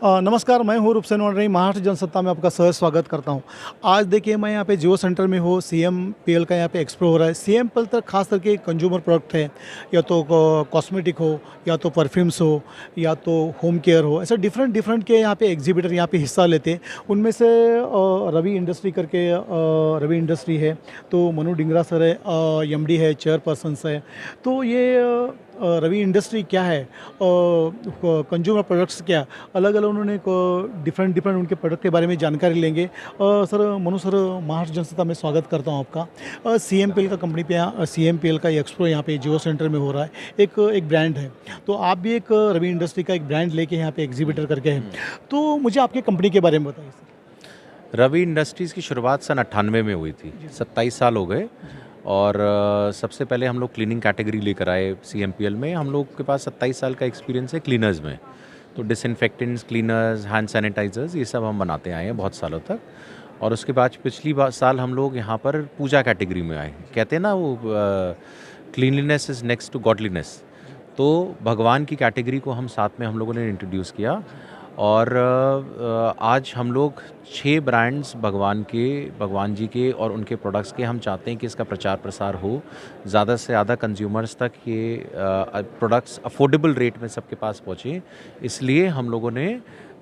नमस्कार, मैं हूँ रूपसेन वनरई, महाराष्ट्र जनसत्ता में आपका सहर्ष स्वागत करता हूँ। आज देखिए मैं यहाँ पे जियो सेंटर में हूँ, सीएमपीएल का यहाँ पे एक्सपो हो रहा है। सीएमपीएल तो खास करके कंज्यूमर प्रोडक्ट है, या तो कॉस्मेटिक हो, या तो परफ्यूम्स हो, या तो होम केयर हो, ऐसे डिफरेंट डिफरेंट के यहाँ पे एग्जीबिटर यहाँ पे हिस्सा लेते हैं। उनमें से रवि इंडस्ट्री करके रवि इंडस्ट्री है, तो मनु डिंगरा सर है, एमडी है, चेयरपर्सन है। तो ये रवि इंडस्ट्री क्या है, कंज्यूमर प्रोडक्ट्स क्या, अलग अलग उन्होंने डिफरेंट डिफरेंट उनके प्रोडक्ट के बारे में जानकारी लेंगे। सर मनु सर, महाराष्ट्र जनसत्ता में स्वागत करता हूं आपका। सीएमपीएल का कंपनी पे यहाँ सीएमपीएल का एक्सपो यहाँ पे जियो सेंटर में हो रहा है। एक ब्रांड है, तो आप भी एक रवि इंडस्ट्री का एक ब्रांड लेके यहाँ पे एग्जीबिटर करके हैं, तो मुझे आपके कंपनी के बारे में बताइए सर। रवि इंडस्ट्रीज़ की शुरुआत सन 98 में हुई थी, 27 साल हो गए। और सबसे पहले हम लोग क्लीनिंग कैटेगरी लेकर आए सीएमपीएल में। हम लोग के पास 27 साल का एक्सपीरियंस है क्लीनर्स में, तो डिसइंफेक्टेंट्स, क्लीनर्स, हैंड सैनिटाइजर्स, ये सब हम बनाते आए हैं बहुत सालों तक। और उसके बाद पिछली साल हम लोग यहाँ पर पूजा कैटेगरी में आए। कहते हैं ना वो cleanliness is next to godliness, तो भगवान की कैटेगरी को हम लोगों ने इंट्रोड्यूस किया। और आज हम लोग 6 ब्रांड्स भगवान जी के और उनके प्रोडक्ट्स के हम चाहते हैं कि इसका प्रचार प्रसार हो, ज़्यादा से ज़्यादा कंज्यूमर्स तक ये प्रोडक्ट्स अफोर्डेबल रेट में सबके पास पहुँचे। इसलिए हम लोगों ने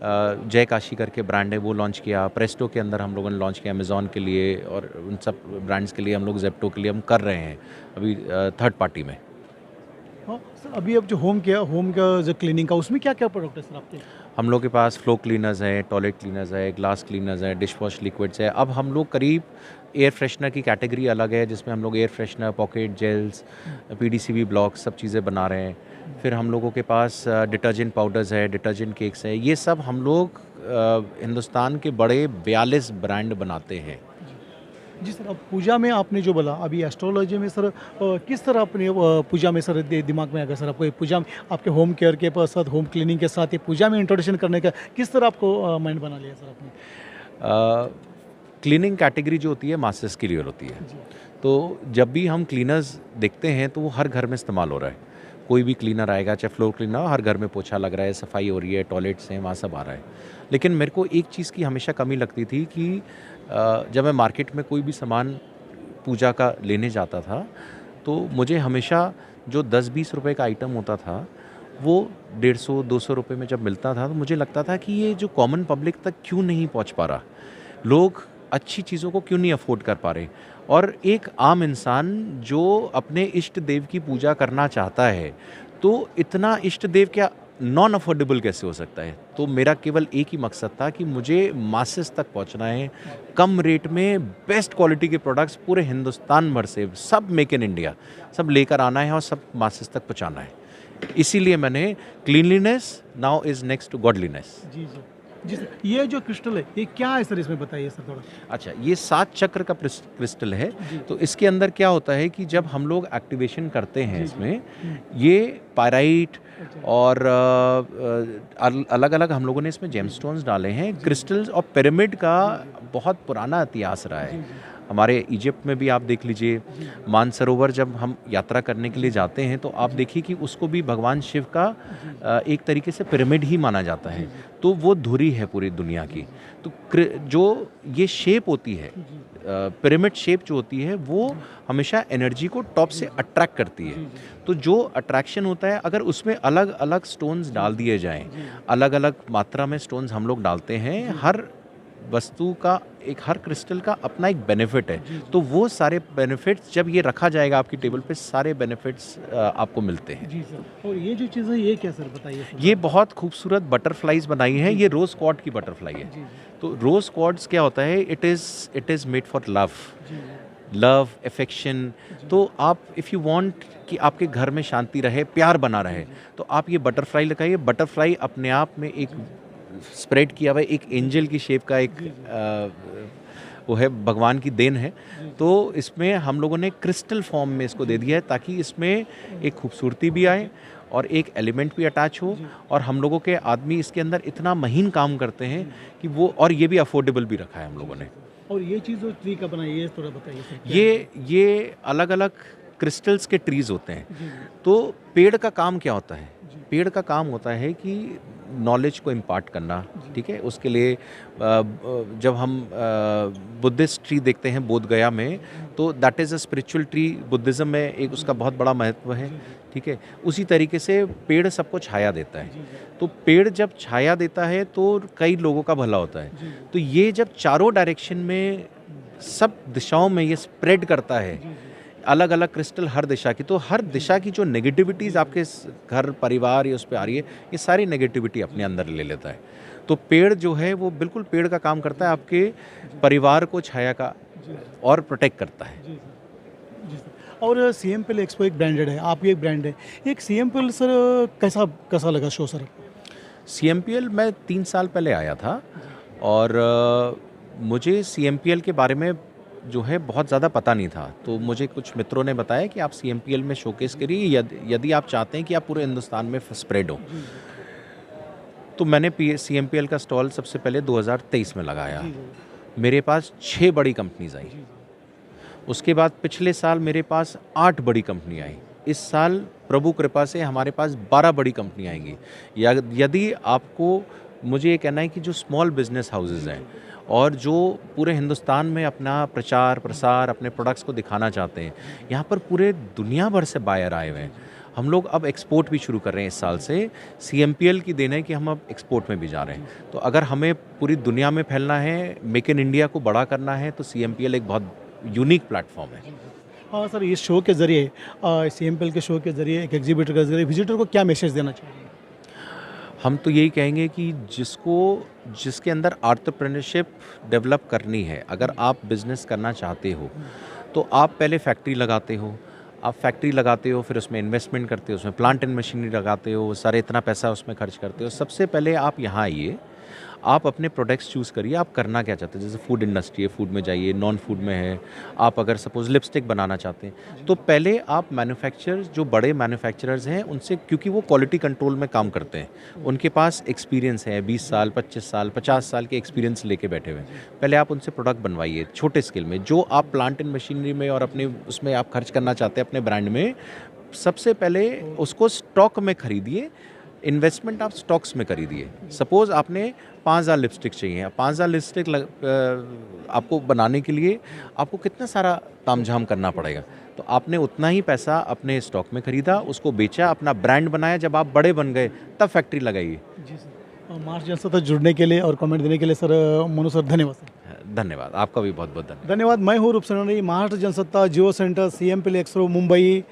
जय काशी करके ब्रांड है वो लॉन्च किया। प्रेस्टो के अंदर हम लोगों ने लॉन्च किया अमेज़ॉन के लिए, और उन सब ब्रांड्स के लिए हम लोग जेप्टो के लिए हम कर रहे हैं अभी थर्ड पार्टी में। हाँ सर, अभी अब जो होम का जो क्लीनिंग का, उसमें क्या क्या प्रोडक्ट है सर आपके? हम लोग के पास फ्लो क्लीनर्स हैं, टॉयलेट क्लीनर्स है, ग्लास क्लीनर्स है, डिश वॉश लिक्विड्स है। अब हम लोग करीब एयर फ्रेशनर की कैटेगरी अलग है, जिसमें हम लोग air freshener, pocket gels, PDCB blocks, सब चीज़ें बना रहे हैं। फिर हम लोगों के पास डिटर्जेंट पाउडर्स है, डिटर्जेंट केक्स है। ये सब हम लोग हिंदुस्तान के बड़े 42 ब्रांड बनाते हैं। जी सर, अब पूजा में आपने जो बोला, अभी एस्ट्रोलॉजी में सर किस तरह अपने पूजा में सर दिमाग में आ गया सर आपको, ये पूजा में आपके होम केयर के साथ, होम क्लीनिंग के साथ ये पूजा में इंट्रोडक्शन करने का किस तरह आपको माइंड बना लिया सर आपने? क्लीनिंग कैटेगरी जो होती है मासेस के लिए होती है, तो जब भी हम क्लीनर्स देखते हैं तो वो हर घर में इस्तेमाल हो रहा है। कोई भी क्लीनर आएगा, चाहे फ्लोर क्लीनर हो, हर घर में पोछा लग रहा है, सफाई हो रही है, टॉयलेट्स हैं, वहाँ सब आ रहा है। लेकिन मेरे को एक चीज़ की हमेशा कमी लगती थी कि जब मैं मार्केट में कोई भी सामान पूजा का लेने जाता था, तो मुझे हमेशा जो 10-20 रुपए का आइटम होता था, वो 150-200 रुपये में जब मिलता था, तो मुझे लगता था कि ये जो कॉमन पब्लिक तक क्यों नहीं पहुंच पा रहा, लोग अच्छी चीज़ों को क्यों नहीं अफोर्ड कर पा रहे। और एक आम इंसान जो अपने इष्ट देव की पूजा करना चाहता है, तो इतना इष्ट देव क्या नॉन अफोर्डेबल कैसे हो सकता है। तो मेरा केवल एक ही मकसद था कि मुझे मासेस तक पहुंचना है, कम रेट में बेस्ट क्वालिटी के प्रोडक्ट्स पूरे हिंदुस्तान भर से, सब मेक इन इंडिया, सब लेकर आना है और सब मासेस तक पहुंचाना है। इसीलिए मैंने cleanliness now is next to godliness. जी जी जी सर, ये जो क्रिस्टल है ये क्या है सर, इसमें बताइए सर थोड़ा। अच्छा, ये 7 चक्र का क्रिस्टल है। तो इसके अंदर क्या होता है कि जब हम लोग एक्टिवेशन करते हैं इसमें, ये पायराइट और अलग अलग हम लोगों ने इसमें जेमस्टोन्स डाले हैं। क्रिस्टल्स और पिरामिड का बहुत पुराना इतिहास रहा है। हमारे इजिप्ट में भी आप देख लीजिए, मानसरोवर जब हम यात्रा करने के लिए जाते हैं, तो आप देखिए कि उसको भी भगवान शिव का एक तरीके से पिरामिड ही माना जाता है। तो वो धुरी है पूरी दुनिया की। तो जो ये शेप होती है, पिरामिड शेप जो होती है, वो हमेशा एनर्जी को टॉप से अट्रैक्ट करती है। तो जो अट्रैक्शन होता है, अगर उसमें अलग अलग स्टोन्स डाल दिए जाएं, अलग अलग मात्रा में स्टोन्स हम लोग डालते हैं, हर वस्तु का हर क्रिस्टल का अपना एक बेनिफिट है। तो वो सारे बेनिफिट्स जब ये रखा जाएगा आपकी टेबल पे, सारे बेनिफिट्स आपको मिलते हैं। जी सर, और ये जो चीज़ है ये क्या सर, बताइए सर। ये बहुत खूबसूरत बटरफ्लाईज बनाई हैं। ये रोज़ क्वार्ट की बटरफ्लाई है। तो रोज़ क्वार्ट्स क्या होता है, it is made for love, affection. तो आप इफ़ यू वांट कि आपके घर में शांति रहे, प्यार बना रहे, तो आप ये बटरफ्लाई लगाइए। बटरफ्लाई अपने आप में एक स्प्रेड किया हुआ एक एंजल की शेप का एक वो है, भगवान की देन है। तो इसमें हम लोगों ने क्रिस्टल फॉर्म में इसको दे दिया है, ताकि इसमें एक खूबसूरती भी आए और एक एलिमेंट भी अटैच हो। और हम लोगों के आदमी इसके अंदर इतना महीन काम करते हैं कि वो, और ये भी अफोर्डेबल भी रखा है हम लोगों ने। और ये चीज़ जो ट्री का बनाई है, ये थोड़ा बताइए सर। ये अलग अलग क्रिस्टल्स के ट्रीज़ होते हैं। तो पेड़ का काम क्या होता है? पेड़ का काम होता है कि नॉलेज को इम्पार्ट करना, ठीक है। उसके लिए जब हम बुद्धिस्ट ट्री देखते हैं बोध गया में, तो that is a spiritual tree. Buddhism में एक उसका बहुत बड़ा महत्व है, ठीक है। उसी तरीके से पेड़ सबको छाया देता है, तो पेड़ जब छाया देता है तो कई लोगों का भला होता है। तो ये जब चारों डायरेक्शन में सब दिशाओं में ये स्प्रेड करता है, अलग अलग क्रिस्टल हर दिशा की, तो हर दिशा की जो नेगेटिविटीज़ आपके घर परिवार या उस पर आ रही है, ये सारी नेगेटिविटी अपने अंदर ले लेता है। तो पेड़ जो है वो बिल्कुल पेड़ का काम करता है, आपके परिवार को छाया का और प्रोटेक्ट करता है। जी सर। और CMPL एक्सपो एक ब्रांडेड है, आप भी एक ब्रांड है। एक CMPL सर कैसा लगा शो सर? CMPL मैं 3 साल पहले आया था और मुझे CMPL के बारे में जो है बहुत ज़्यादा पता नहीं था। तो मुझे कुछ मित्रों ने बताया कि आप CMPL में शोकेस करिए यदि आप चाहते हैं कि आप पूरे हिंदुस्तान में स्प्रेड हो। तो मैंने CMPL का स्टॉल सबसे पहले 2023 में लगाया। मेरे पास 6 बड़ी कंपनीज आई। उसके बाद पिछले साल मेरे पास 8 बड़ी कंपनी आई। इस साल प्रभु कृपा से हमारे पास 12 बड़ी कंपनी आएंगी। यदि आपको, मुझे ये कहना है कि जो स्मॉल बिजनेस हाउसेज हैं और जो पूरे हिंदुस्तान में अपना प्रचार प्रसार अपने प्रोडक्ट्स को दिखाना चाहते हैं, यहाँ पर पूरे दुनिया भर से बायर आए हुए हैं। हम लोग अब एक्सपोर्ट भी शुरू कर रहे हैं इस साल से। CMPL की देन है कि हम अब एक्सपोर्ट में भी जा रहे हैं। तो अगर हमें पूरी दुनिया में फैलना है, मेक इन इंडिया को बड़ा करना है, तो CMPL एक बहुत यूनिक प्लेटफॉर्म है। हाँ सर, इस शो के ज़रिए CMPL के शो के ज़रिए एक एग्जीबिटर के ज़रिए विजिटर को क्या मैसेज देना चाहिए? हम तो यही कहेंगे कि जिसके अंदर एंटरप्रेन्योरशिप डेवलप करनी है, अगर आप बिज़नेस करना चाहते हो, तो आप पहले फैक्ट्री लगाते हो। आप फैक्ट्री लगाते हो, फिर उसमें इन्वेस्टमेंट करते हो, उसमें प्लांट एंड मशीनरी लगाते हो, सारे इतना पैसा उसमें खर्च करते हो। सबसे पहले आप यहाँ आइए, आप अपने प्रोडक्ट्स चूज़ करिए, आप करना क्या चाहते हैं। जैसे फूड इंडस्ट्री है, फूड में जाइए, नॉन फूड में है। आप अगर सपोज़ लिपस्टिक बनाना चाहते हैं, तो पहले आप मैन्युफैक्चरर्स, जो बड़े मैन्युफैक्चरर्स हैं उनसे, क्योंकि वो क्वालिटी कंट्रोल में काम करते हैं, उनके पास एक्सपीरियंस है, 20 साल 25 साल 50 साल के एक्सपीरियंस लेके बैठे हुए हैं। पहले आप उनसे प्रोडक्ट बनवाइए छोटे स्केल में, जो आप प्लांट एंड मशीनरी में और अपने उसमें आप खर्च करना चाहते हैं अपने ब्रांड में। सबसे पहले उसको स्टॉक में खरीदिए, इन्वेस्टमेंट आप स्टॉक्स में खरीदिए। सपोज़ आपने 5000 लिपस्टिक चाहिए, 5000 लिपस्टिक आपको बनाने के लिए आपको कितना सारा तामझाम करना पड़ेगा। तो आपने उतना ही पैसा अपने स्टॉक में खरीदा, उसको बेचा, अपना ब्रांड बनाया। जब आप बड़े बन गए तब फैक्ट्री लगाइए। जी सर। महाराष्ट्र जनसत्ता तक जुड़ने के लिए और कमेंट देने के लिए सर, मनु सर धन्यवाद सर। धन्यवाद, आपका भी बहुत बहुत धन्यवाद। धन्यवाद। मैं हूँ रूप सोनवणे, महाराष्ट्र जनसत्ता जियो सेंटर CMPL एक्सपो मुंबई।